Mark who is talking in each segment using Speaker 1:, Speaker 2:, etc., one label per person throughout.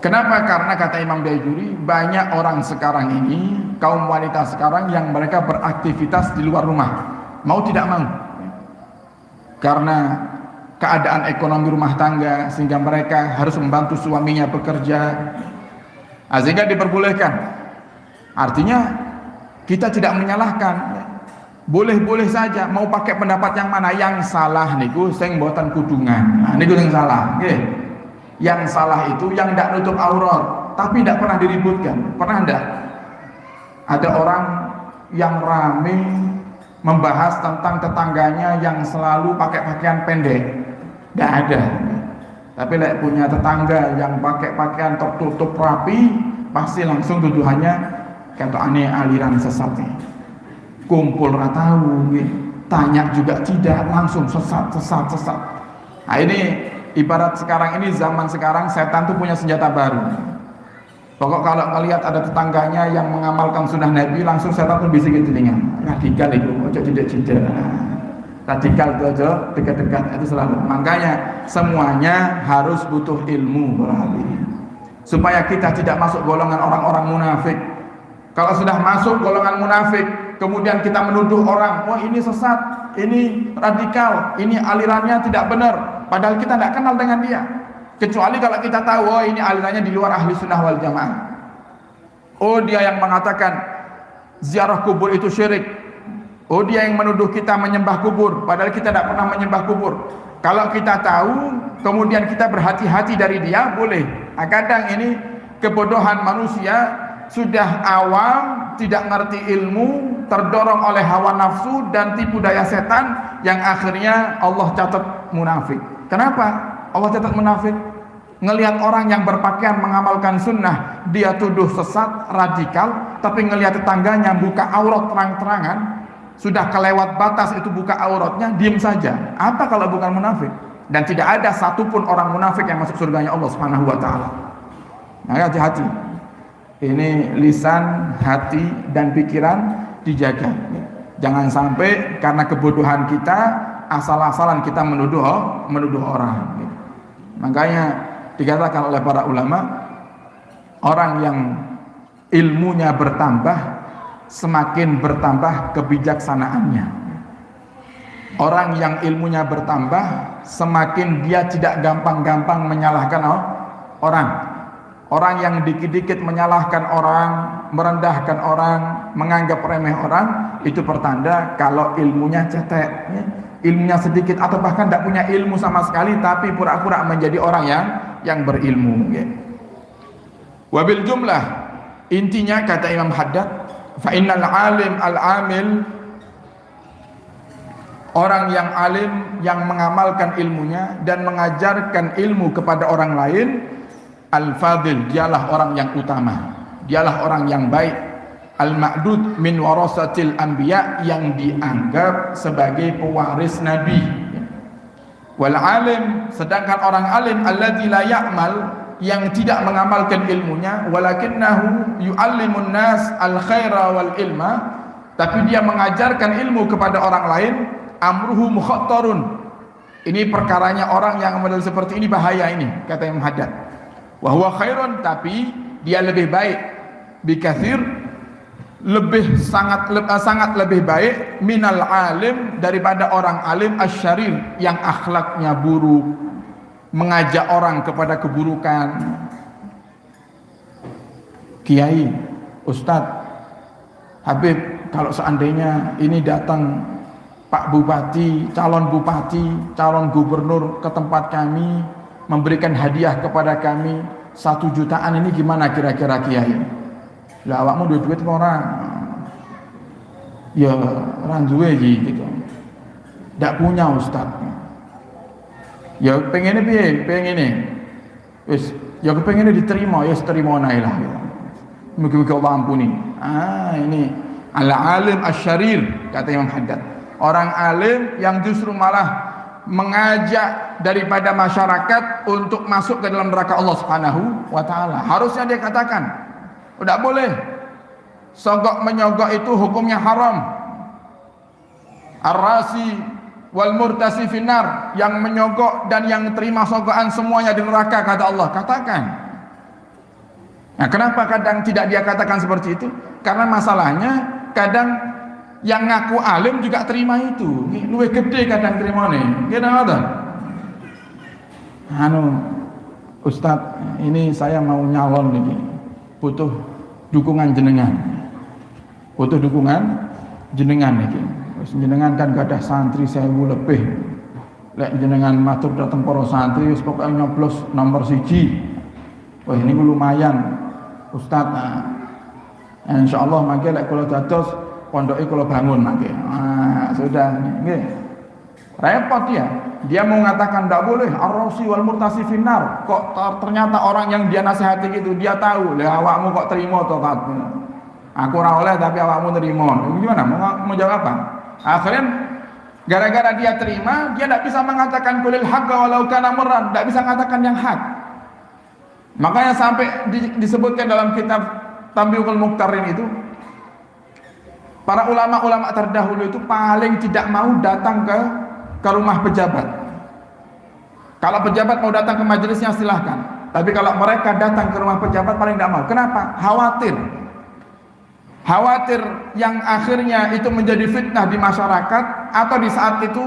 Speaker 1: Kenapa? Karena kata Imam Baijuri, banyak orang sekarang ini, kaum wanita sekarang yang mereka beraktivitas di luar rumah, mau tidak mau, karena keadaan ekonomi rumah tangga, sehingga mereka harus membantu suaminya bekerja, sehingga diperbolehkan. Artinya kita tidak menyalahkan, boleh-boleh saja, mau pakai pendapat yang mana. Yang salah niku sing mboten kudungan, niku yang salah, nggih. Yang salah itu yang tidak nutup aurat tapi tidak pernah diributkan. Pernah tidak ada orang yang rame membahas tentang tetangganya yang selalu pakai pakaian pendek? Tidak ada. Tapi lek punya tetangga yang pakai pakaian tertutup rapi, pasti langsung tuduhannya kata aneh aliran sesatnya. Kumpul ratau, tanya juga tidak, langsung sesat. Nah ini ibarat sekarang ini, zaman sekarang setan tuh punya senjata baru. Pokok kalau melihat ada tetangganya yang mengamalkan sunnah Nabi, langsung setan tuh bisikin telinga, radikal itu, ojo tidak. Radikal itu ojo dekat-dekat, itu selalu. Makanya semuanya harus butuh ilmu, supaya kita tidak masuk golongan orang-orang munafik. Kalau sudah masuk golongan munafik, kemudian kita menuduh orang, wah ini sesat, ini radikal, ini alirannya tidak benar. Padahal kita tidak kenal dengan dia, kecuali kalau kita tahu, oh ini alirannya di luar ahli sunnah wal jamaah. Oh dia yang mengatakan ziarah kubur itu syirik. Oh dia yang menuduh kita menyembah kubur, padahal kita tidak pernah menyembah kubur. Kalau kita tahu, kemudian kita berhati-hati dari dia, boleh. Kadang ini kebodohan manusia, sudah awam, tidak ngerti ilmu, terdorong oleh hawa nafsu dan tipu daya setan, yang akhirnya Allah catat munafik. Kenapa Allah catat munafik? Ngelihat orang yang berpakaian mengamalkan sunnah, dia tuduh sesat, radikal, tapi ngelihat tetangganya buka aurat terang-terangan, sudah kelewat batas itu buka auratnya, diem saja. Apa kalau bukan munafik? Dan tidak ada satupun orang munafik yang masuk surganya Allah Subhanahu wa taala. Maka hati-hati. Ini lisan, hati dan pikiran dijaga. Jangan sampai karena kebodohan kita asal-asalan kita menuduh orang. Makanya dikatakan oleh para ulama, orang yang ilmunya bertambah, semakin bertambah kebijaksanaannya. Orang yang ilmunya bertambah, semakin dia tidak gampang-gampang menyalahkan orang. Orang yang dikit-dikit menyalahkan orang, merendahkan orang, menganggap remeh orang, itu pertanda kalau ilmunya cetek, ilmunya sedikit, atau bahkan tidak punya ilmu sama sekali, tapi pura-pura menjadi orang yang berilmu. Wabil jumlah, intinya kata Imam Haddad, fa innal alim al-amil, orang yang alim yang mengamalkan ilmunya dan mengajarkan ilmu kepada orang lain, al-fadil, dialah orang yang utama, dialah orang yang baik, al-ma'dud min warasatil anbiya, yang dianggap sebagai pewaris nabi. Wal alim, sedangkan orang alim alladzi la ya'mal, yang tidak mengamalkan ilmunya, walakinnahu yu'allimun nas al-khaira wal ilma, tapi dia mengajarkan ilmu kepada orang lain, amruhu mukhattarun. Ini perkaranya orang yang model seperti ini bahaya ini, kata Imam Haddad. Wa huwa khairun, tapi dia lebih baik, bikatsir, lebih sangat lebih baik, minal alim, daripada orang alim asyarir, yang akhlaknya buruk, mengajak orang kepada keburukan. Kiai, Ustadz, Habib, kalau seandainya ini datang Pak Bupati, calon gubernur ke tempat kami, memberikan hadiah kepada kami 1 jutaan, ini gimana kira-kira Kiai? Lah awakmu duit orang, ya randuwe gitu, ndak punya Ustaz. Ya pengennya piye? Pengennya wis, ya kepengennya diterima, ya terima nae lah. Mugi-mugi Allah ampuni. Ini al-alim asyarir, kata Imam Haddad. Orang alim yang justru malah mengajak daripada masyarakat untuk masuk ke dalam neraka Allah Subhanahu wa taala. Harusnya dia katakan, tidak boleh sogok menyogok itu hukumnya haram. Ar-rasi wal murtasi finnar, yang menyogok dan yang terima sogokan semuanya di neraka, kata Allah. Katakan, Nah, kenapa kadang tidak dia katakan seperti itu? Karena masalahnya kadang yang ngaku alim juga terima itu. Luwih gede kadang terimane. Nggih ngoten. Ustadz, ini saya mau nyalon nih, butuh dukungan jenengan. Butuh dukungan jenengan nih. Jenengan kan gadah santri 1000 lebih. Lek jenengan matur datang para santri wis pokoke nyoblos nomor 1. Wah, ini lumayan. Ustadz, insyaallah mangke lek kula dados pondoke kula bangun mangke. Sudah nggih. Repot ya. Dia mau mengatakan tidak boleh ar-rasi wal murtasi finnar. Kok ternyata orang yang dia nasihati itu dia tahu, lah awakmu kok terima to tat. Aku ora oleh tapi awakmu terima. Gimana? Mau jawab apa? Akhirnya gara-gara dia terima, dia tidak bisa mengatakan kulil haqqa walau kana murran, tidak bisa mengatakan yang hak. Makanya sampai disebutkan dalam kitab Tambihul Muqtarin itu, para ulama-ulama terdahulu itu paling tidak mau datang ke rumah pejabat. Kalau pejabat mau datang ke majelisnya silahkan, tapi kalau mereka datang ke rumah pejabat paling tidak mau. Kenapa? Khawatir yang akhirnya itu menjadi fitnah di masyarakat, atau di saat itu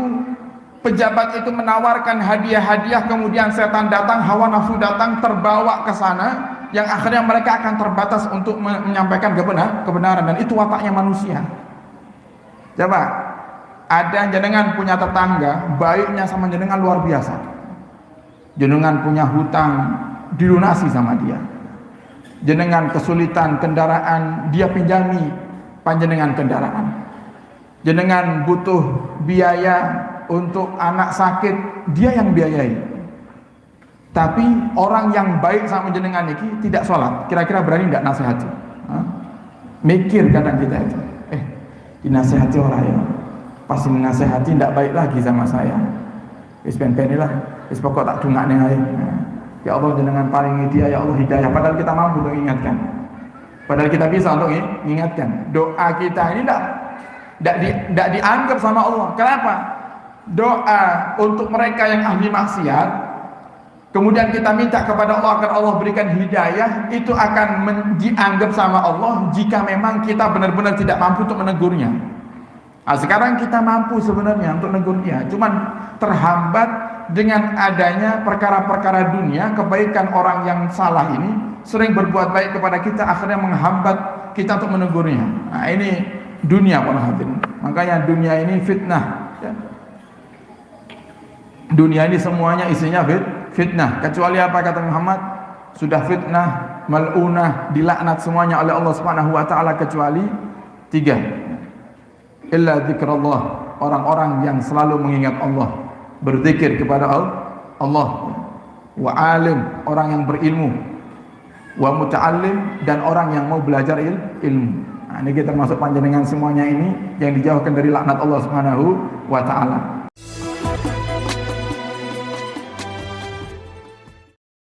Speaker 1: pejabat itu menawarkan hadiah-hadiah, kemudian setan datang, hawa nafsu datang, terbawa ke sana, yang akhirnya mereka akan terbatas untuk menyampaikan kebenaran, dan itu wataknya manusia. Coba, ada jenengan punya tetangga, baiknya sama jenengan luar biasa. Jenengan punya hutang, dilunasi sama dia. Jenengan kesulitan kendaraan, dia pinjami panjenengan kendaraan. Jenengan butuh biaya untuk anak sakit, dia yang biayai. Tapi orang yang baik sama jenengan ini tidak sholat, kira-kira berani tidak nasihati? Mikir kadang kita itu, dinasihati orang ya, pasti nasihati tidak baik lagi sama saya. Wis ben-ben lah, wis pokok tak dungakne ae. Ya Allah jenengan paringi dia, ya Allah hidayah. Padahal kita mampu untuk mengingatkan. Padahal kita bisa untuk mengingatkan. Doa kita ini tidak dianggap sama Allah. Kenapa? Doa untuk mereka yang ahli maksiat, kemudian kita minta kepada Allah agar Allah berikan hidayah, itu akan dianggap sama Allah jika memang kita benar-benar tidak mampu untuk menegurnya. Nah, sekarang kita mampu sebenarnya untuk menegurnya, cuman terhambat dengan adanya perkara-perkara dunia. Kebaikan orang yang salah ini sering berbuat baik kepada kita, akhirnya menghambat kita untuk menegurnya. Nah, ini dunia para hadirin. Makanya dunia ini fitnah ya. Dunia ini semuanya isinya fitnah, kecuali apa kata Muhammad? Sudah fitnah, mal'unah, dilaknat semuanya oleh Allah Subhanahu wa taala, kecuali 3. Illa dzikrullah, orang-orang yang selalu mengingat Allah, berzikir kepada Allah. Wa alim, orang yang berilmu. Wa muta'allim, dan orang yang mau belajar ilmu. Nah, ini kita masuk panjenengan semuanya ini yang dijauhkan dari laknat Allah Subhanahu wa taala.